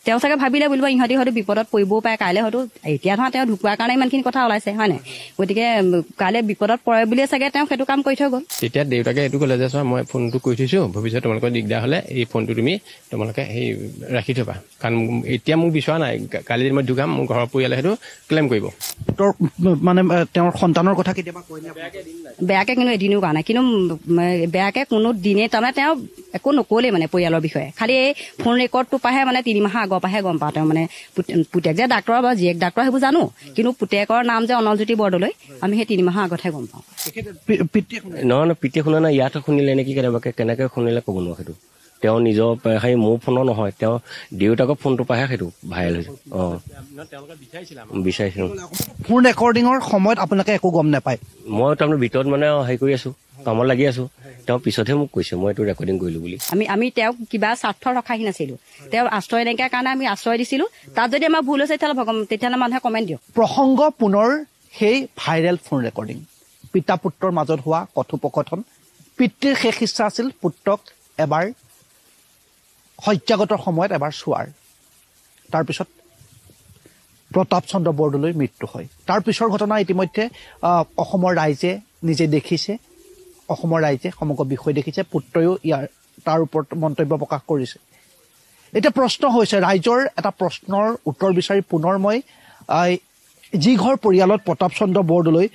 তেওঁ চাগে ভাবিলে বুলিব ইহঁতি হয়তো বিপদত পৰিবও পাৰে কাইলৈ হয়তো এতিয়া ধৰা তেওঁ ঢুকুৱাৰ কাৰণে ইমানখিনি কথা ওলাইছে হয় নাই গতিকে কাইলৈ বিপদত পৰে বুলিয়ে চাগে তেওঁ সেইটো কাম কৰি থৈ গ'ল তেতিয়া দেউতাকে এইটো ক'লে যে চোৱা মই ফোনটো কৰি থৈছোঁ ভৱিষ্যতে তোমালোকৰ দিগদাৰ হ'লে এই ফোনটো তোমালোকে সেই ৰাখি থবা কাৰণ এতিয়া মোক বিচৰা নাই কালি যদি মই ঢুকাম মোৰ ঘৰৰ পৰিয়ালে সেইটো ক্লেইম কৰিব মানে তেওঁৰ সন্তানৰ কথা কেতিয়াবা বেয়াকে কিন্তু এদিনো কোৱা নাই কিন্তু বেয়াকে কোনো দিনে তাৰমানে তেওঁ একো নক'লেই মানে পৰিয়ালৰ বিষয়ে খালি এই ফোন ৰেকৰ্ডটো পাহে মানে 3 মাহৰ আগৰ পৰাহে গম পাওঁ তেওঁ মানে পুতেক যে ডাক্তৰ বা জীয়েক ডাক্তৰ সেইবোৰ জানো কিন্তু পুতেকৰ নাম যে অনলজ্যোতি বৰদলৈ আমি সেই 3 মাহৰ আগতহে গম পাওঁ নহয় পিতে শুনা নাই ইয়াত শুনিলে নেকি কেনেকে শুনিলে ক'ব নোৱাৰো সেইটো তেওঁ নিজৰ সেই মোৰ ফোনৰ নহয় তেওঁ দেউতাকৰ ফোনটো পাহে সেইটো ভাইৰেল হৈছে বিচাৰিছিলো ফোন ৰেকৰ্ডিঙৰ সময়ত আপোনালোকে একো গম নাপায় মই তাৰমানে ভিতৰত মানে হেৰি কৰি আছো কামত লাগি আছো তেওঁ পিছতহে মোক কৈছে মই এইটো ৰেকৰ্ডিং কৰিলো বুলি আমি তেওঁক কিবা স্বাৰ্থ ৰখাহি নাছিলো তেওঁ আশ্ৰয় নাইকিয়াৰ কাৰণে আমি আশ্ৰয় দিছিলো তাত যদি আমাৰ ভুল হৈছে তেতিয়াহ'লে মানুহে কমেণ্ট দিয়ক প্ৰসংগ পুনৰ সেই ভাইৰেল ফোন ৰেকৰ্ডিং পিতা পুত্ৰৰ মাজত হোৱা কথোপকথন পিতৃৰ শেষ ইচ্ছা আছিল পুত্ৰক এবাৰ হত্যাগতৰ সময়ত এবাৰ চোৱাৰ তাৰপিছত প্ৰতাপ চন্দ্ৰ বৰদলৈৰ মৃত্যু হয় তাৰ পিছৰ ঘটনা ইতিমধ্যে অসমৰ ৰাইজে নিজে দেখিছে অসমৰ ৰাইজে সমগ্ৰ বিষয় দেখিছে পুত্ৰয়ো তাৰ ওপৰত মন্তব্য প্ৰকাশ কৰিছে এতিয়া প্ৰশ্ন হৈছে ৰাইজৰ এটা প্ৰশ্নৰ উত্তৰ বিচাৰি পুনৰ মই যি ঘৰ পৰিয়ালত প্ৰতাপ চন্দ্ৰ বৰদলৈ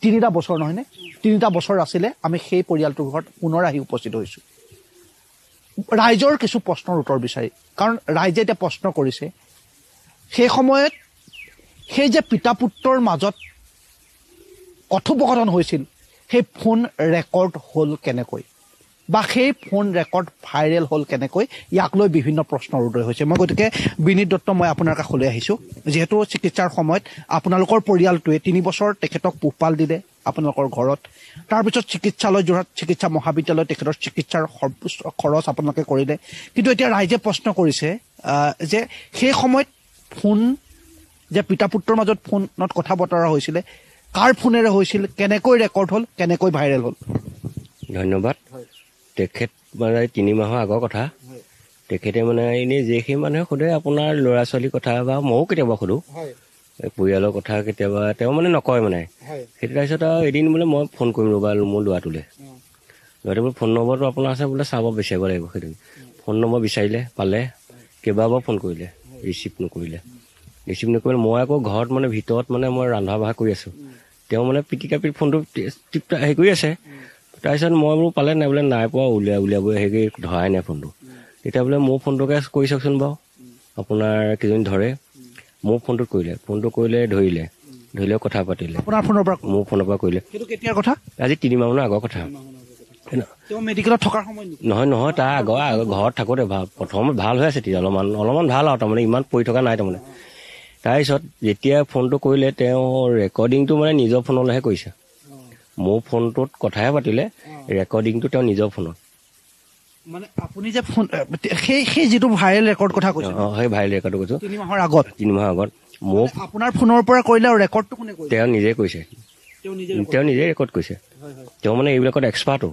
3টা বছৰ নহয়নে 3টা বছৰ আছিলে আমি সেই পৰিয়ালটোৰ ঘৰত পুনৰ আহি উপস্থিত হৈছোঁ ৰাইজৰ কিছু প্ৰশ্নৰ উত্তৰ বিচাৰি কাৰণ ৰাইজে এতিয়া প্ৰশ্ন কৰিছে সেই সময়ত সেই যে পিতা পুত্ৰৰ মাজত কথোপকথন হৈছিল সেই ফোন ৰেকৰ্ড হ'ল কেনেকৈ বা সেই ফোন ৰেকৰ্ড ভাইৰেল হ'ল কেনেকৈ ইয়াক লৈ বিভিন্ন প্ৰশ্নৰ উদয় হৈছে মই গতিকে বিনীত দত্ত মই আপোনাৰ কাষলৈ আহিছোঁ যিহেতু চিকিৎসাৰ সময়ত আপোনালোকৰ পৰিয়ালটোৱে 3 বছৰ তেখেতক পোহপাল দিলে আপোনালোকৰ ঘৰত তাৰপিছত চিকিৎসালয় যোৰহাট চিকিৎসা মহাবিদ্যালয় তেখেতৰ চিকিৎসাৰ খৰচ আপোনালোকে কৰিলে কিন্তু এতিয়া ৰাইজে প্ৰশ্ন কৰিছে যে সেই সময়ত ফোন যে পিতা পুত্ৰৰ মাজত ফোনত কথা বতৰা হৈছিলে কাৰ ফোনেৰে হৈছিল কেনেকৈ ৰেকৰ্ড হ'ল কেনেকৈ ভাইৰেল হ'ল ধন্যবাদ তেখেত মানে 3 মাহৰ আগৰ কথা তেখেতে মানে এনেই যিখিনি মানুহে সোধে আপোনাৰ ল'ৰা ছোৱালীৰ কথা বা ময়ো কেতিয়াবা সোধোঁ পৰিয়ালৰ কথা কেতিয়াবা তেওঁ মানে নকয় মানে সেইটো তাৰপিছত আৰু এদিন বোলে মই ফোন কৰিম ৰ'বা মোৰ ল'ৰাটোলৈ বোলে ফোন নম্বৰটো আপোনাৰ আছে বোলে চাব বিচাৰিব লাগিব সেইটো ফোন নম্বৰ বিচাৰিলে পালে কেইবাবাৰ ফোন কৰিলে ৰিচিভ নকৰিলে মই আকৌ ঘৰত মানে ভিতৰত মানে মই ৰন্ধা বঢ়া কৰি আছোঁ তেওঁ মানে পিটিকাপিত ফোনটো হেৰি কৰি আছে তাৰপিছত মই বোলো পালে নাই বোলে নাই পোৱা উলিয়াব হেৰি ধৰাই নাই ফোনটো তেতিয়া বোলে মোৰ ফোনটোকে কৰি চাওকচোন বাৰু আপোনাৰ কেইজনী ধৰে মোৰ ফোনটোত কৰিলে ধৰিলে কথা পাতিলে আপোনাৰ ফোনৰ পৰা মোৰ ফোনৰ পৰা কৰিলে সেইটো কেতিয়াৰ কথা আজি 3 মাহৰ আগৰ কথা তেওঁ মেডিকেলত থকাৰ সময় নহয় তাৰ আগৰ ঘৰত থাকোঁতে প্ৰথমত ভাল হৈ আছে তেতিয়া অলপমান ভাল আৰু তাৰমানে ইমান পৰি থকা নাই তাৰমানে তাৰপিছত যেতিয়া ফোনটো কৰিলে তেওঁ ৰেকৰ্ডিংটো মানে নিজৰ ফোনলৈহে কৰিছে মোৰ ফোনটোত কথাহে পাতিলে ৰেকৰ্ডিংটো তেওঁ নিজৰ ফোনত মানে আপুনি যে ফোন সেই যিটো ভাইৰেল ৰেকৰ্ড কথা কৈছে সেই ভাইৰেল ৰেকৰ্ডটো কৈছোঁ 3 মাহৰ আগত মোক আপোনাৰ ফোনৰ পৰা কৰিলে আৰু ৰেকৰ্ডটো কোনে কৰিলে তেওঁ নিজে কৈছে তেওঁ নিজে ৰেকৰ্ড কৰিছে তেওঁ মানে এইবিলাকত এক্সপাৰ্টো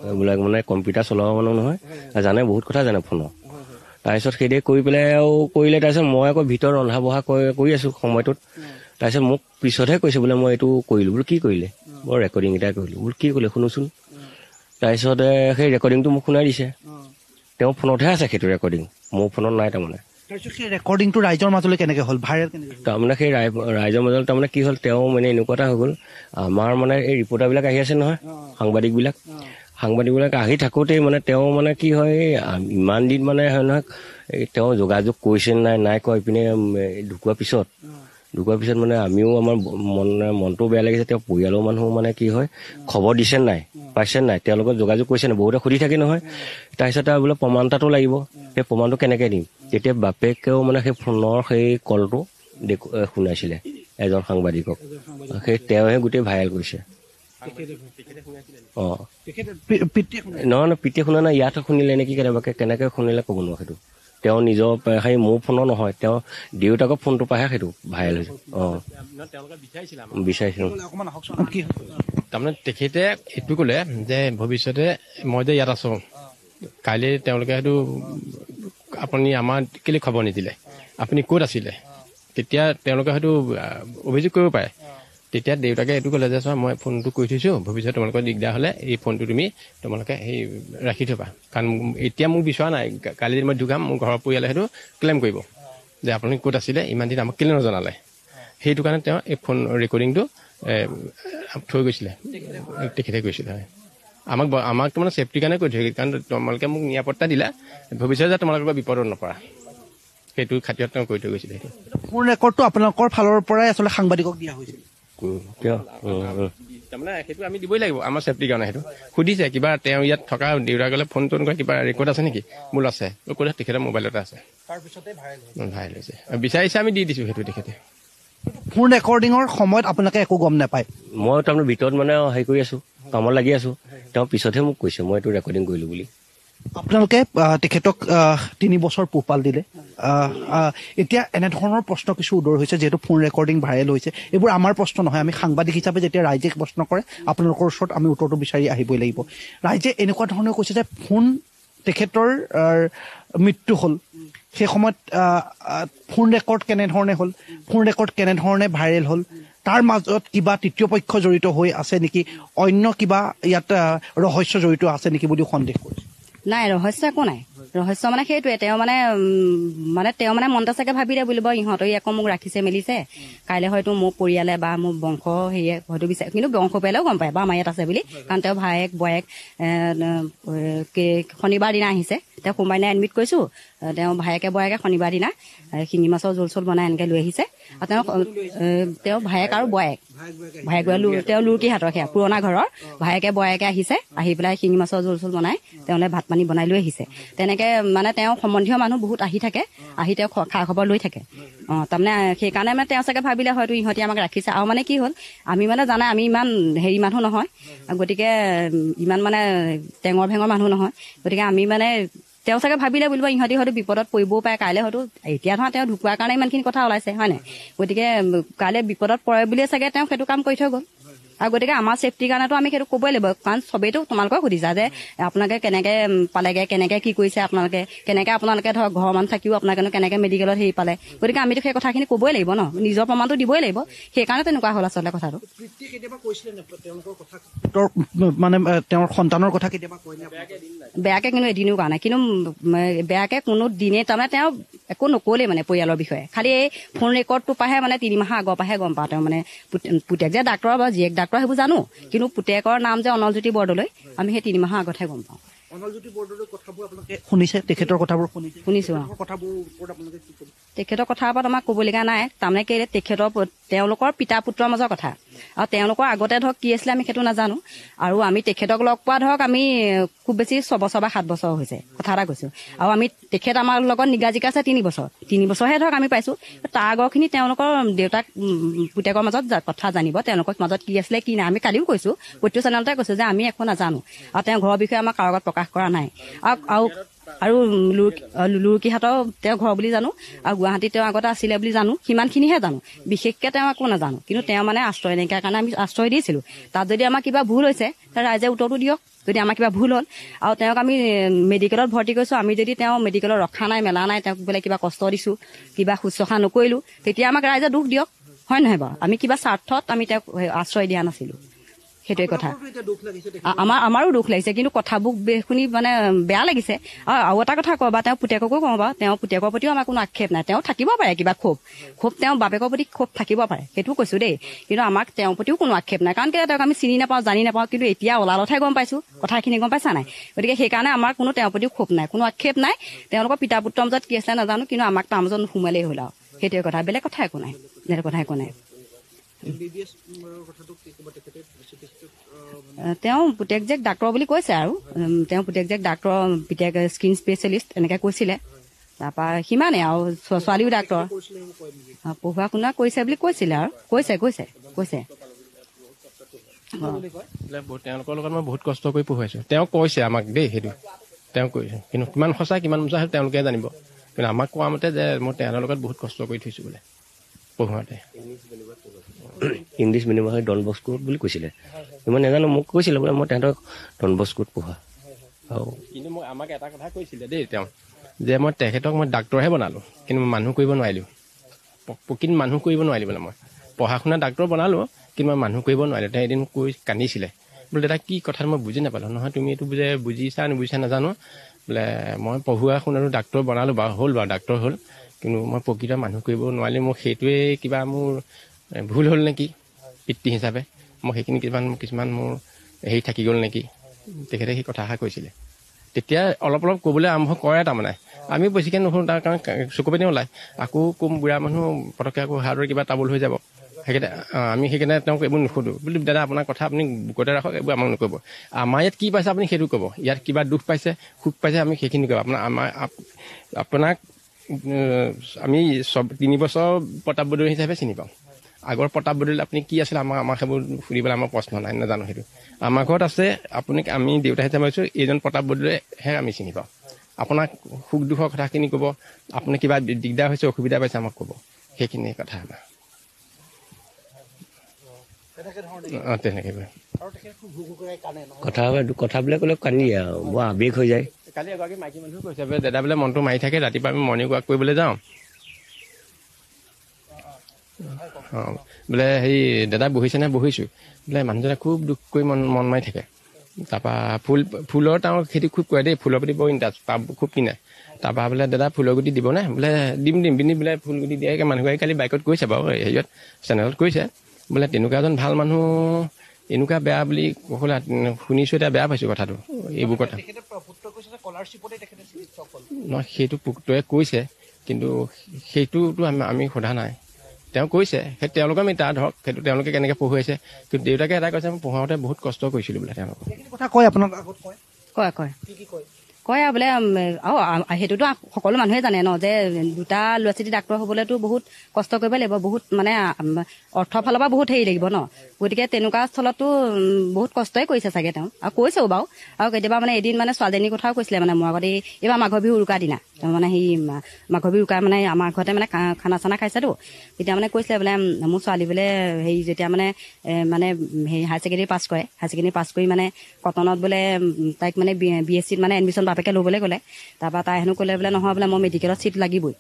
এইবিলাক মানে কম্পিউটাৰ চলোৱা মানুহ নহয় জানে বহুত কথা জানে ফোনৰ তাৰপিছত সেইদে কৰি পেলাই আৰু কৰিলে তাৰপিছত মই আকৌ ভিতৰত ৰন্ধা বঢ়া কৰি আছোঁ সময়টোত তাৰপিছত মোক পিছতহে কৈছে বোলে মই এইটো কৰিলোঁ বোলো কি কৰিলে মই ৰেকৰ্ডিং এটা কৰিলোঁ বোলো কি কৰিলে শুনোচোন তাৰপিছত সেই ৰেকৰ্ডিংটো মোক শুনাই দিছে তেওঁ ফোনতহে আছে সেইটো ৰেকৰ্ডিং মোৰ ফোনত নাই তাৰমানে তাৰপিছত সেই ৰেকৰ্ডিংটো ৰাইজৰ মাজলৈ কেনেকৈ হ'ল ভাইৰেল কেনেকৈ তাৰমানে সেই ৰাইজৰ মাজত তাৰমানে কি হ'ল তেওঁ মানে এনেকুৱা এটা হৈ গ'ল আমাৰ মানে এই ৰিপৰ্টাৰবিলাক আহি আছে নহয় সাংবাদিকবিলাক আহি থাকোঁতেই মানে তেওঁ মানে কি হয় ইমান দিন মানে হয় নহয় তেওঁ যোগাযোগ কৰিছে নাই কোৱা ইপিনে ঢুকোৱাৰ পিছত মানে আমিও আমাৰ মনটো বেয়া লাগিছে তেওঁ পৰিয়ালৰ মানুহ মানে কি হয় খবৰ দিছে নাই পাইছে নাই তেওঁলোকৰ যোগাযোগ কৰিছে নাই বহুতে সুধি থাকে নহয় তাৰপিছত বোলে প্ৰমাণ এটাটো লাগিব সেই প্ৰমাণটো কেনেকৈ দিম তেতিয়া বাপেকেও মানে সেই ফোনৰ সেই কলটো শুনাইছিলে এজন সাংবাদিকক সেই তেওঁহে গোটেই ভাইৰেল কৰিছে নহয় পিতে শুনা নাই ইয়াত শুনিলে নেকি কেনেকৈ শুনিলে ক'ব নোৱাৰো সেইটো তেওঁ নিজৰ সেই মোৰ ফোনৰ নহয় তেওঁ দেউতাকৰ ফোনটো পাহে সেইটো ভাইৰেল হৈছে বিচাৰিছিলোঁ তাৰমানে তেখেতে এইটো ক'লে যে ভৱিষ্যতে মই যে ইয়াত আছোঁ কাইলৈ তেওঁলোকে সেইটো আপুনি আমাৰ কেলৈ খবৰ নিদিলে, আপুনি ক'ত আছিলে, তেতিয়া তেওঁলোকে হয়তো অভিযোগ কৰিব পাৰে। তেতিয়া দেউতাকে এইটো ক'লে যে চোৱা মই ফোনটো কৰি থৈছোঁ, ভৱিষ্যতে তোমালোকৰ দিগদাৰ হ'লে এই ফোনটো তোমালোকে সেই ৰাখি থবা, কাৰণ এতিয়া মোক বিচৰা নাই, কালি মই ঢুকাম, মোৰ ঘৰৰ পৰিয়ালে সেইটো ক্লেইম কৰিব যে আপুনি ক'ত আছিলে, ইমান দিন আমাক কেলৈ নজনালে। সেইটো কাৰণে তেওঁ এই ফোন ৰেকৰ্ডিংটো থৈ গৈছিলে, তেখেতে কৈছিলে। হয়, আমাক মানে ছেফটিৰ কাৰণে কৈ থৈ, কাৰণ তোমালোকে মোক নিৰাপত্তা দিলা, ভৱিষ্যতে যে তোমালোকৰ বিপদত নপৰা, সেইটো খাতিৰত তেওঁ কৈ থৈ গৈছিলে। সেইটো ফোন ৰেকৰ্ডটো আপোনালোকৰ ফালৰ পৰাই আচলতে সাংবাদিকক দিয়া হৈছিল। তাৰমানে সেইটো আমি দিবই লাগিব, আমাৰ ছেফটিৰ কাৰণে। সেইটো সুধিছে কিবা তেওঁ ইয়াত থকা দেউতাকলে ফোন টোন কৰা কিবা ৰেকৰ্ড আছে নেকি, মোৰ আছে, কৈ তেখেতৰ মোবাইলতে আছে, ভাইৰেল হৈছে, বিচাৰিছে আমি দি দিছোঁ। সেইটো তেখেতে ফোন ৰেকৰ্ডিঙৰ সময়ত আপোনালোকে একো গম নাপায়? মই তাৰমানে ভিতৰত মানে হেৰি কৰি আছোঁ, কামত লাগি আছোঁ, তেওঁ পিছতহে মোক কৈছে মই এইটো ৰেকৰ্ডিং কৰিলোঁ বুলি। আপোনালোকে তেখেতক 3 বছৰ পোহপাল দিলে। এতিয়া এনেধৰণৰ প্ৰশ্ন কিছু উদয় হৈছে, যিহেতু ফোন ৰেকৰ্ডিং ভাইৰেল হৈছে। এইবোৰ আমাৰ প্ৰশ্ন নহয়, আমি সাংবাদিক হিচাপে যেতিয়া ৰাইজে প্ৰশ্ন কৰে আপোনালোকৰ ওচৰত আমি উত্তৰটো বিচাৰি আহিবই লাগিব। ৰাইজে এনেকুৱা ধৰণে কৈছে যে তেখেতৰ মৃত্যু হ'ল, সেই সময়ত ফোন ৰেকৰ্ড কেনেধৰণে হ'ল, ফোন ৰেকৰ্ড কেনেধৰণে ভাইৰেল হ'ল, তাৰ মাজত কিবা তৃতীয় পক্ষ জড়িত হৈ আছে নেকি, অন্য কিবা ইয়াত ৰহস্য জড়িত আছে নেকি বুলিও সন্দেহ কৰিছে। নাই, ৰহস্য একো নাই। ৰহস্য মানে সেইটোৱে, তেওঁ মানে মনতে চাগে ভাবিলে বুলিব ইহঁতে আকৌ মোক ৰাখিছে মেলিছে, কাইলৈ হয়তো মোৰ পৰিয়ালে বা মোৰ বংশ হেৰিয়ে হয়তো বিচাৰে, কিন্তু বংশ পৰিয়ালেও গম পায় বা আমাৰ ইয়াত আছে বুলি, কাৰণ তেওঁ ভায়েক বয়েক শনিবাৰ দিনা আহিছে, তেওঁ সোমবাৰ দিনা এডমিট কৰিছোঁ, তেওঁ ভায়েকে বয়েকে শনিবাৰ দিনা শিঙি মাছৰ জোল চোল বনাই এনেকৈ লৈ আহিছে। আৰু তেওঁ ভায়েক আৰু বয়েক তেওঁ লুৰকিহাটৰ, সেয়া পুৰণা ঘৰৰ ভায়েকে বয়েকে আহিছে, আহি পেলাই শিঙি মাছৰ জোল চোল বনাই তেওঁলৈ ভাত পানী বনাই লৈ আহিছে। তেনেকৈ মানে তেওঁ সম্বন্ধীয় মানুহ বহুত আহি থাকে, আহি তেওঁ খা খবৰ লৈ থাকে। তাৰমানে সেইকাৰণে মানে তেওঁ চাগে ভাবিলে হয়তো ইহঁতি আমাক ৰাখিছে। আৰু মানে কি হ'ল, আমি মানে জানে আমি ইমান হেৰি মানুহ নহয়, গতিকে ইমান মানে টেঙৰ ভেঙৰ মানুহ নহয়, গতিকে আমি মানে তেওঁ চাগে ভাবিলে বুলিব ইহঁতি হয়তো বিপদত পৰিবও পাৰে, কাইলৈ হয়তো এতিয়া ধৰা তেওঁ ঢুকুৱাৰ কাৰণে ইমানখিনি কথা ওলাইছে হয় নাই, গতিকে কাইলৈ বিপদত পৰে বুলিয়ে চাগে তেওঁ সেইটো কাম কৰি থৈ গ'ল। আৰু গতিকে আমাৰ ছেফটিৰ কাৰণেতো আমি সেইটো ক'বই লাগিব, কাৰণ চবেইতো তোমালোকক সুধিছা যে আপোনালোকে কেনেকৈ পালেগৈ, কেনেকৈ কি কৰিছে, আপোনালোকে ধৰক ঘৰৰ মানুহ থাকিও আপোনালোকে কেনেকৈ মেডিকেলত হেৰি পালে, গতিকে আমিতো সেই কথাখিনি ক'বই লাগিব ন, নিজৰ প্ৰমাণটো দিবই লাগিব। সেইকাৰণে তেনেকুৱা হ'ল আচলতে কথাটো। মানে তেওঁৰ সন্তানৰ কথা কেতিয়াবা বেয়াকৈ কিন্তু এদিনো কোৱা নাই, কিন্তু বেয়াকৈ কোনো দিনেই তাৰমানে তেওঁ একো নক'লেই মানে পৰিয়ালৰ বিষয়ে, খালি এই ফোন ৰেকৰ্ডটো পাহে মানে 3 মাহৰ আগৰ পৰাহে গম পাওঁ। তেওঁ মানে পুতেক যে ডাক্তৰ বা জীয়েক ডাক্তৰ সেইবোৰ জানো, কিন্তু পুতেকৰ নাম যে অনলজ্যোতি বৰদলৈ, আমি সেই 3 মাহৰ আগতহে গম পাওঁ। অনলজ্যোতি বৰদলৈৰ কথাবোৰ আপোনালোকে শুনিছে, তেখেতৰ কথাবোৰ শুনিছোঁ। তেখেতৰ কথাৰ ওপৰত আমাক ক'বলগীয়া নাই, তাৰমানে কি তেওঁলোকৰ পিতা পুত্ৰৰ মাজৰ কথা, আৰু তেওঁলোকৰ আগতে ধৰক কি আছিলে আমি সেইটো নাজানো। আৰু আমি তেখেতক লগ পোৱা ধৰক আমি খুব বেছি 6 বছৰ বা 7 বছৰ হৈছে, কথা এটা কৈছোঁ। আৰু তেখেত আমাৰ লগত নিগাজিকা আছে 3 বছৰহে ধৰক আমি পাইছোঁ। তাৰ আগৰখিনি তেওঁলোকৰ দেউতাক পুতেকৰ মাজত কথা জানিব, তেওঁলোকৰ মাজত কি আছিলে কি নাই আমি কালিও কৈছোঁ, প্ৰত্যেক চেনেলতে কৈছোঁ যে আমি একো নাজানো, আৰু তেওঁৰ ঘৰৰ বিষয়ে আমাৰ কাৰো আগত প্ৰকাশ কৰা নাই। আৰু লুৰকিহাটৰ তেওঁ ঘৰ বুলি জানো, আৰু গুৱাহাটীত তেওঁ আগতে আছিলে বুলি জানো, সিমানখিনিহে জানো, বিশেষকৈ তেওঁ একো নাজানো। কিন্তু তেওঁ মানে আশ্ৰয় নাইকিয়াৰ কাৰণে আমি আশ্ৰয় দিছিলোঁ। তাত যদি আমাৰ কিবা ভুল হৈছে ৰাইজে উত্তৰটো দিয়ক, যদি আমাৰ কিবা ভুল হ'ল। আৰু তেওঁক আমি মেডিকেলত ভৰ্তি কৰিছোঁ, আমি যদি তেওঁ মেডিকেলত ৰখা নাই মেলা নাই, তেওঁক বোলে কিবা কষ্ট দিছোঁ, কিবা শুশ্ৰূষা নকৰিলোঁ, তেতিয়া আমাক ৰাইজে দুখ দিয়ক, হয় নহয় বাৰু? আমি কিবা স্বাৰ্থত আমি তেওঁক আশ্ৰয় দিয়া নাছিলোঁ, সেইটোৱে কথা। আমাৰো দুখ লাগিছে, কিন্তু কথাবোৰ শুনি মানে বেয়া লাগিছে। আৰু এটা কথা কওঁ বা তেওঁ পুতেককো কওঁ বাৰু, তেওঁ পুতেকৰ প্ৰতিও আমাৰ কোনো আক্ষেপ নাই, তেওঁ থাকিব পাৰে কিবা ক্ষোভ তেওঁ বাপেকৰ প্ৰতি ক্ষোভ থাকিব পাৰে, সেইটোও কৈছোঁ দেই, কিন্তু আমাক তেওঁৰ প্ৰতিও কোনো আক্ষেপ নাই, কাৰণ তেওঁক আমি চিনি নাপাওঁ জানি নাপাওঁ, কিন্তু এতিয়া ওলালতহে গম পাইছোঁ কথাখিনি, গম পাইছা নাই? গতিকে সেইকাৰণে আমাৰ কোনো তেওঁৰ প্ৰতিও ক্ষোভ নাই, কোনো আক্ষেপ নাই। তেওঁলোকৰ পিতা পুত্ৰৰ মাজত কি আছিলে নাজানো, কিন্তু আমাক তাৰ মাজত নোসোমালেই হ'ল আৰু, সেইটোৱে কথা, বেলেগ কথা একো নাই, তেওঁ পুতেক জীয়েক ডাক্তৰ বুলি কৈছে, আৰু তেওঁ পুতেক জীয়েক ডাক্তৰ, পিতেক স্কিন স্পেচিয়েলিষ্ট এনেকৈ কৈছিলে। তাৰপৰা সিমানেই, আৰু ছোৱালীও ডাক্তৰ, পঢ়ুৱা শুনা কৰিছে বুলি কৈছিলে, আৰু কৈছে তেওঁলোকৰ লগত মই বহুত কষ্ট কৰি পঢ়ুৱাইছোঁ, তেওঁ কৈছে আমাক দেই, সেইটো তেওঁ কৈছে, কিন্তু কিমান সঁচা কিমান মিছা সেইটো তেওঁলোকে জানিব। কিন্তু আমাক কোৱা মতে যে মই তেওঁলোকৰ লগত বহুত কষ্ট কৰি থৈছোঁ বোলে পঢ়ুৱাওঁতে। ইংলিছ মিডিয়াম হয় ডন বস্কোত বুলি কৈছিলে, ইমান নাজানো, মোক কৈছিলে বোলে মই তেহেঁতক ডন বস্কোত পঢ়োৱা। কিন্তু আমাক এটা কথা কৈছিলে দেই, তেওঁ যে মই তেখেতক মই ডাক্তৰহে বনালোঁ, কিন্তু মই মানুহ কৰিব নোৱাৰিলোঁ। প্ৰকৃত মানুহ কৰিব নোৱাৰিলোঁ বোলে। মই পঢ়া শুনা ডাক্তৰ বনালোঁ, কিন্তু মই মানুহ কৰিব নোৱাৰিলোঁ। তেওঁ এদিন কৈ কান্দিছিলে, বোলে দাদা কি কথা মই বুজি নাপালোঁ। নহয় তুমি এইটো বোলে বুজিছা নুবুজিছা নাজানো, বোলে মই পঢ়ুৱা শুনালোঁ ডাক্তৰ বনালোঁ বাৰু, হ'ল বাৰু ডাক্তৰ হ'ল, কিন্তু মই প্ৰকৃত মানুহ কৰিব নোৱাৰিলোঁ। মোক সেইটোৱে কিবা মোৰ ভুল হ'ল নেকি পিতৃ হিচাপে, মই সেইখিনি কিছুমান মোৰ হেৰি থাকি গ'ল নেকি, তেখেতে সেই কথাষাৰ কৈছিলে। তেতিয়া অলপ অলপ ক'বলৈ আৰম্ভ কৰে। তাৰমানে আমি বেছিকৈ নুশুনো, তাৰ কাৰণে চকু পানী ওলায়। আকৌ ক'ম বুঢ়া মানুহ পটককৈ আকৌ হাৰ্টৰ কিবা টাবুল হৈ যাব, সেইকাৰণে আমি তেওঁক এইবোৰ নুসুধোঁ। বোলো দাদা আপোনাৰ কথা আপুনি বুকতে ৰাখক, এইবোৰ আমাক নক'ব। আমাৰ ইয়াত কি পাইছে আপুনি সেইটো ক'ব, ইয়াত কিবা দুখ পাইছে সুখ পাইছে আমি সেইখিনি ক'ব। আপোনাক আমি 3 বছৰ প্ৰতাপ বৰদলৈ হিচাপে চিনি পাওঁ। আগৰ প্ৰতাপ বৰদলৈ আপুনি কি আছিলে আমাক সেইবোৰ সুধিবলৈ আমাৰ প্ৰশ্ন নাই, নাজানো সেইটো। আমাৰ ঘৰত আছে আমি দেউতা হিচাপে কৈছোঁ, এইজন প্ৰতাপ বৰদলৈহে আমি চিনি পাওঁ। আপোনাক সুখ দুখৰ কথাখিনি ক'ব, আপুনি কিবা দিগদাৰ হৈছে অসুবিধা পাইছে আমাক ক'ব, সেইখিনি কথা আমাৰ। তেনেকৈ কথাবিলাক ক'লে কান্দি আৰু বৰ আৱেগ হৈ যায়। কালি এগৰাকী মাইকী মানুহ কৈছে বোলে দাদা বোলে মনটো মাৰি থাকে, ৰাতিপুৱা আমি মৰ্ণিং ৱাক কৰিবলৈ যাওঁ, বোলে হেৰি দাদা বহিছেনে? বহিছোঁ। বোলে মানুহজনে খুব দুখ কৰি মন মাৰি থাকে। তাৰপৰা ফুলৰ তেওঁৰ খেতি খুব কৰে দেই, ফুলৰ প্ৰতি বৰ ইণ্টাৰেষ্ট, টাব খুব কিনে। তাৰপৰা বোলে দাদা ফুলৰ গুটি দিবনে? বোলে দিম পিনি বোলে ফুল গুটি দিয়াকৈ মানুহগৰাকী কালি বাইকত কৈছে বাৰু, হেৰিয়ত চেনেলত কৈছে, বোলে তেনেকুৱা এজন ভাল মানুহ এনেকুৱা বেয়া বুলি ক'লে শুনিছোঁ। এতিয়া বেয়া পাইছোঁ কথাটো, এইবোৰ কথা নহয়, সেইটো পুত্ৰই কৈছে, কিন্তু সেইটোতো আমি সোধা নাই। তেওঁ কৈছে সেই তেওঁলোকে আমি তাৰ ধৰক সেইটো তেওঁলোকে কেনেকৈ পঢ়ুৱাইছে, কিন্তু দেউতাকে এটা কৈছে মই পঢ়াওঁতে বহুত কষ্ট কৰিছিলোঁ বোলে। তেওঁলোকক কথা কয় আপোনাক আগত কয় কয় আৰু বোলে আৰু সেইটোতো সকলো মানুহে জানে ন, যে দুটা ল'ৰা ছোৱালী ডাক্তৰ হ'বলৈতো বহুত কষ্ট কৰিব লাগিব, বহুত মানে অৰ্থৰ ফালৰ পৰা বহুত হেৰি লাগিব ন। গতিকে তেনেকুৱা স্থলতো বহুত কষ্টই কৰিছে চাগে তেওঁ, আৰু কৈছেও বাৰু। আৰু কেতিয়াবা মানে এদিন মানে ছোৱালীজনীৰ কথাও কৈছিলে, মানে মোৰ আগতে এইবাৰ মাঘৰ বিহু উৰুকাৰ দিনা, তেওঁ মানে সেই মাঘৰ বিহু উৰুকাৰ মানে আমাৰ ঘৰতে মানে খানা চানা খাইছেতো, তেতিয়া মানে কৈছিলে বোলে মোৰ ছোৱালী বোলে হেৰি যেতিয়া মানে হেৰি হায়াৰ ছেকেণ্ডেৰী পাছ কৰে, হায়াৰ ছেকেণ্ডেৰী পাছ কৰি মানে কটনত বোলে তাইক মানে BSCত মানে এডমিশ্যন বাপেকে ল'বলৈ ক'লে। তাৰপৰা তাই হেনো ক'লে বোলে নহয় বোলে মই মেডিকেলত চিট লাগিবই।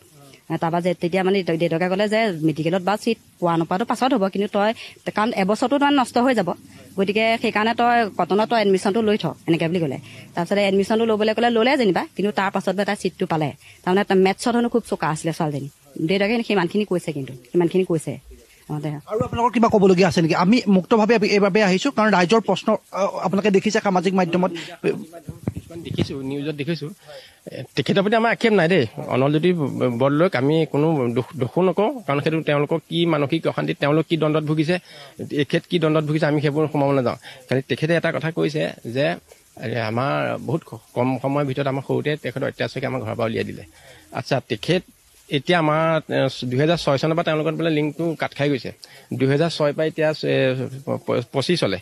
তাৰপৰা তেতিয়া মানে দেউতাকে ক'লে যে মেডিকেলত বা চিট পোৱা নোপোৱাটো পাছত হ'ব, কিন্তু তই কাৰণ এবছৰটো মানে নষ্ট হৈ যাব, গতিকে সেইকাৰণে তই কটনত তই এডমিশ্যনটো লৈ থ, এনেকৈ বুলি ক'লে। তাৰপিছতে এডমিশ্যনটো ল'বলৈ ক'লে, ল'লে যেনিবা, কিন্তু তাৰ পাছত তাই চিটটো পালে। তাৰমানে মেথছত হেনো খুব চোকা আছিলে ছোৱালীজনী। দেউতাকে সিমানখিনি কৈছে, কিন্তু সিমানখিনি কৈছে। আৰু আপোনালোকৰ কিবা ক'বলগীয়া আছে নেকি? আমি মুক্তভাৱে এইবাবে আহিছোঁ কাৰণ ৰাইজৰ প্ৰশ্ন আপোনালোকে দেখিছে সামাজিক মাধ্যমত, কিছুমান দেখিছোঁ, নিউজত দেখিছোঁ। তেখেতৰ প্ৰতি আমাৰ আক্ষেপ নাই দেই। অনলজ্যোতি বৰদলৈক আমি কোনো দোষো নকওঁ, কাৰণ সেইটো তেওঁলোকৰ কি মানসিক অশান্তি, তেওঁলোক কি দণ্ডত ভুগিছে, এখেত কি দণ্ডত ভুগিছে, আমি সেইবোৰ সোমাব নাযাওঁ। খালি তেখেতে এটা কথা কৈছে যে আমাৰ বহুত কম সময়ৰ ভিতৰত আমাৰ সৰুতে তেখেতৰ অত্যাচাৰকে আমাৰ ঘৰৰ পৰা উলিয়াই দিলে। আচ্ছা, তেখেত এতিয়া আমাৰ 2006 চনৰ পৰা তেওঁলোকৰ বোলে লিংকটো কাট খাই গৈছে। 2006 পৰা এতিয়া 25 চলে,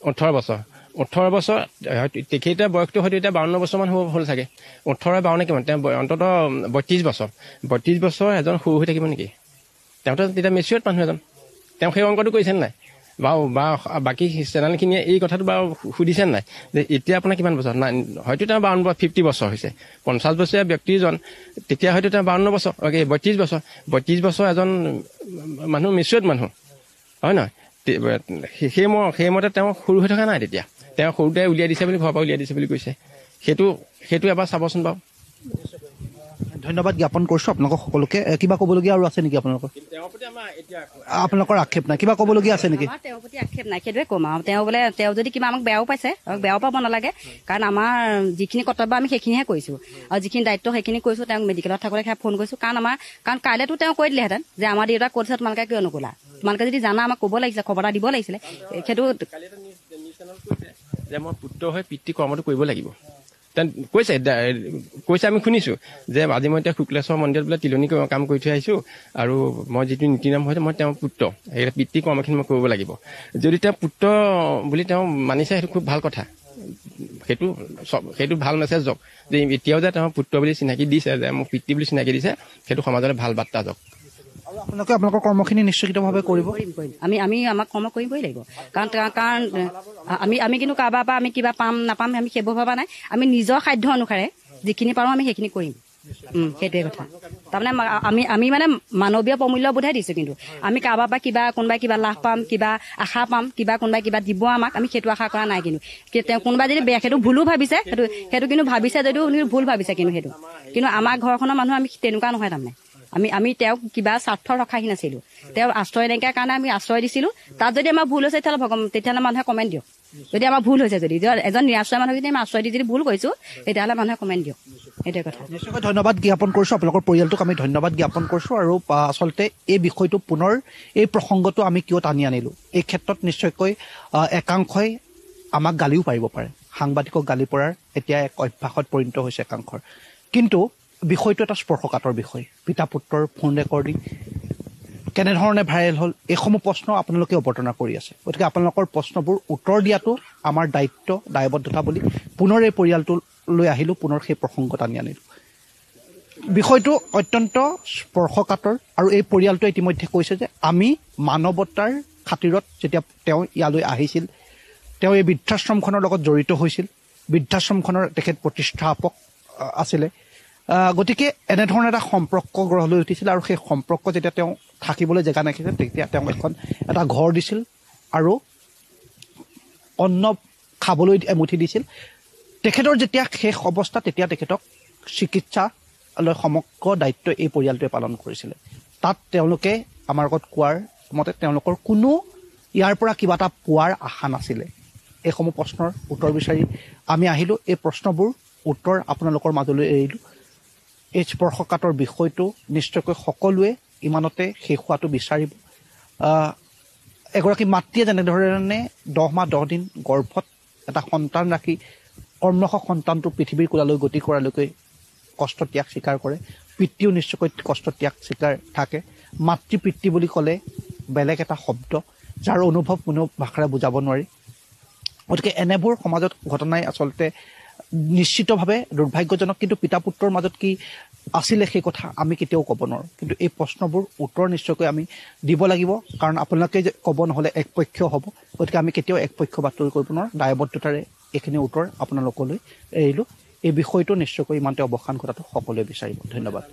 18 বছৰ। 18 বছৰ তেখেতে বয়সটো হয়তো এতিয়া 52 বছৰমান হ'ল চাগে। 18-52 কিমান, তেওঁ অন্ততঃ 32 বছৰ। 32 বছৰ এজন সৰু হৈ থাকিব নেকি? তেওঁতো তেতিয়া মেচিয়ৰ্ড মানুহ এজন। তেওঁ সেই অংকটো কৰিছেনে নাই বাৰু? বা বাকী চেনেলখিনিয়ে এই কথাটো বাৰু সুধিছে নাই যে এতিয়া আপোনাৰ কিমান বছৰ? নাই, হয়তো তেওঁ 50 বছৰ হৈছে। 50 বছৰীয়া ব্যক্তিজন তেতিয়া হয়তো তেওঁ 52 বছৰ, 32 বছৰ। 32 বছৰ এজন মানুহ মেচিয়ৰ্ড মানুহ, হয় নহয়? সেইমতে তেওঁ সৰু হৈ থকা নাই। তেতিয়া তেওঁ সৰুতে উলিয়াই দিছে বুলি, ঘৰৰ পৰা উলিয়াই দিছে বুলি কৈছে। সেইটো এবাৰ চাবচোন বাৰু। ধন্যবাদ জ্ঞাপন কৰিছোঁ আপোনালোকক সকলোকে। কিবা ক'বলগীয়া আৰু আছে নেকি আপোনালোকৰ? আপোনালোকৰ আক্ষেপ নাই, কিবা ক'বলগীয়া আছে নেকি? তেওঁৰ প্ৰতি আক্ষেপ নাই, সেইটোৱে ক'ম আৰু। তেওঁ যদি কিবা আমাক বেয়াও পাইছে, বেয়াও পাব নালাগে, কাৰণ আমাৰ যিখিনি কৰ্তব্য আমি সেইখিনিহে কৰিছোঁ, আৰু যিখিনি দায়িত্ব সেইখিনি কৰিছোঁ। তেওঁক মেডিকেলত থাকোঁতে ফোন কৰিছোঁ, কাৰণ কাইলৈতো তেওঁ কৈ দিলেহেঁতেন যে আমাৰ দেউতাক ক'ত আছে, তোমালোকে কিয় নক'লা? তোমালোকে যদি জানা আমাক ক'ব লাগিছিলে, খবৰ এটা দিব লাগিছিলে। সেইটো যে মই পুত্ৰ হৈ পিতৃ কৰ্মটো কৰিব লাগিব, কৈছে আমি শুনিছোঁ যে আজি মই এতিয়া শুক্লেশ্বৰ মন্দিৰত বোলে তিলনি কাম কৰি থৈ আহিছোঁ, আৰু মই যিটো নীতি নিয়ম হয় মই তেওঁৰ পুত্ৰ, সেই পিতৃ কৰ্মখিনি মই কৰিব লাগিব। যদি তেওঁ পুত্ৰ বুলি তেওঁ মানিছে, সেইটো খুব ভাল কথা। সেইটো ভাল মেছেজ যাওক, যে এতিয়াও যে তেওঁ পুত্ৰ বুলি চিনাকি দিছে, যে মোক পিতৃ বুলি চিনাকি দিছে, সেইটো সমাজলৈ ভাল বাৰ্তা যাওক। আৰু আপোনালোকে আপোনালোকৰ কৰ্মখিনি নিশ্চিতভাৱে কৰিব। আমি আমাক কৰ্ম কৰিবই লাগিব, কাৰণ আমি কিন্তু কাৰোবাৰ পৰা আমি কিবা পাম নাপাম আমি সেইবোৰ ভবা নাই। আমি নিজৰ সাধ্য অনুসাৰে যিখিনি পাৰোঁ আমি সেইখিনি কৰিম সেইটোৱে কথা তাৰমানে আমি মানে মানৱীয় প্ৰমূল্য বোধহে দিছোঁ কিন্তু আমি কাৰোবাৰ পৰা কোনোবাই কিবা লাভ পাম কিবা আশা পাম কোনোবাই কিবা দিব আমাক আমি সেইটো আশা কৰা নাই কিন্তু তেওঁ কোনোবাই যদি বেয়া সেইটো ভুলো ভাবিছে সেইটো কিন্তু ভাবিছে যদিও ভুল ভাবিছে কিন্তু আমাৰ ঘৰখনৰ মানুহ আমি তেনেকুৱা নহয় তাৰমানে আমি তেওঁক কিবা স্বাৰ্থ ৰখাহি নাছিলোঁ তেওঁ আশ্ৰয় নাইকিয়াৰ কাৰণে আমি আশ্ৰয় দিছিলোঁ তাত যদি আমাৰ ভুল হৈছে তেতিয়াহ'লে মানুহে কমেণ্ট দিয়ক যদি আমাৰ ভুল হৈছে যদি এজন নিৰাশ্ৰয় মানুহ যদি আমি আশ্ৰয় দি যদি ভুল কৰিছোঁ তেতিয়াহ'লে মানুহে কমেণ্ট দিয়ক এইটোৱে কথা নিশ্চয়কৈ ধন্যবাদ জ্ঞাপন কৰিছোঁ আপোনালোকৰ পৰিয়ালটোক আমি ধন্যবাদ জ্ঞাপন কৰিছোঁ আৰু আচলতে এই বিষয়টো পুনৰ এই প্ৰসংগটো আমি কিয় টানি আনিলোঁ এই ক্ষেত্ৰত নিশ্চয়কৈ একাংশই আমাক গালিও পাৰিব পাৰে সাংবাদিকক গালি পৰাৰ এতিয়া এক অভ্যাসত পৰিণত হৈছে একাংশৰ কিন্তু বিষয়টো এটা স্পৰ্শকাতৰ বিষয় পিতা পুত্ৰৰ ফোন ৰেকৰ্ডিং কেনেধৰণে ভাইৰেল হ'ল এইসমূহ প্ৰশ্ন আপোনালোকে অৱতাৰণা কৰি আছে গতিকে আপোনালোকৰ প্ৰশ্নবোৰ উত্তৰ দিয়াটো আমাৰ দায়বদ্ধতা বুলি পুনৰ এই পৰিয়ালটোলৈ আহিলোঁ পুনৰ সেই প্ৰসংগ টানি আনিলোঁ বিষয়টো অত্যন্ত স্পৰ্শকাতৰ আৰু এই পৰিয়ালটোৱে ইতিমধ্যে কৈছে যে আমি মানৱতাৰ খাতিৰত যেতিয়া তেওঁ ইয়ালৈ আহিছিল তেওঁ এই বৃদ্ধাশ্ৰমখনৰ লগত জড়িত হৈছিল বৃদ্ধাশ্ৰমখনৰ তেখেত প্ৰতিষ্ঠাপক আছিলে গতিকে এনেধৰণৰ এটা সম্পৰ্ক গঢ় লৈ উঠিছিল আৰু সেই সম্পৰ্ক যেতিয়া তেওঁ থাকিবলৈ জেগা নাথাকিছিল তেতিয়া তেওঁ এটা ঘৰ দিছিল আৰু অন্ন খাবলৈ এমুঠি দিছিল তেখেতৰ যেতিয়া শেষ অৱস্থা তেতিয়া তেখেতক চিকিৎসালয় সমগ্ৰ দায়িত্ব এই পৰিয়ালটোৱে পালন কৰিছিলে তাত তেওঁলোকে আমাৰ আগত কোৱাৰ মতে তেওঁলোকৰ কোনো ইয়াৰ পৰা কিবা এটা পোৱাৰ আশা নাছিলে এইসমূহ প্ৰশ্নৰ উত্তৰ বিচাৰি আমি আহিলোঁ এই প্ৰশ্নবোৰ উত্তৰ আপোনালোকৰ মাজলৈ এৰিলোঁ এই স্পৰ্শকাতৰ বিষয়টো নিশ্চয়কৈ সকলোৱে ইমানতে শেষ হোৱাটো বিচাৰিব এগৰাকী মাতৃয়ে যেনেধৰণে 10 মাহ 10 দিন গৰ্ভত এটা সন্তান ৰাখি কৰ্মশ সন্তানটো পৃথিৱীৰ কোলালৈ গতি কৰালৈকে কষ্ট ত্যাগ স্বীকাৰ কৰে পিতৃও নিশ্চয়কৈ কষ্ট ত্যাগ স্বীকাৰ থাকে মাতৃ পিতৃ বুলি ক'লে বেলেগ এটা শব্দ যাৰ অনুভৱ কোনো ভাষাৰে বুজাব নোৱাৰি গতিকে এনেবোৰ সমাজত ঘটনাই আচলতে নিশ্চিতভাৱে দুৰ্ভাগ্যজনক কিন্তু পিতা পুত্ৰৰ মাজত কি আছিলে সেই কথা আমি কেতিয়াও ক'ব নোৱাৰোঁ কিন্তু এই প্ৰশ্নবোৰ উত্তৰ নিশ্চয়কৈ আমি দিব লাগিব কাৰণ আপোনালোকে ক'ব নহ'লে একপক্ষীয় হ'ব গতিকে আমি কেতিয়াও একপক্ষ বাতৰি কৰিব নোৱাৰোঁ দায়বদ্ধতাৰে এইখিনি উত্তৰ আপোনালোকলৈ এৰিলোঁ এই বিষয়টো নিশ্চয়কৈ ইমানতে অৱসান ঘটাটো সকলোৱে বিচাৰিব ধন্যবাদ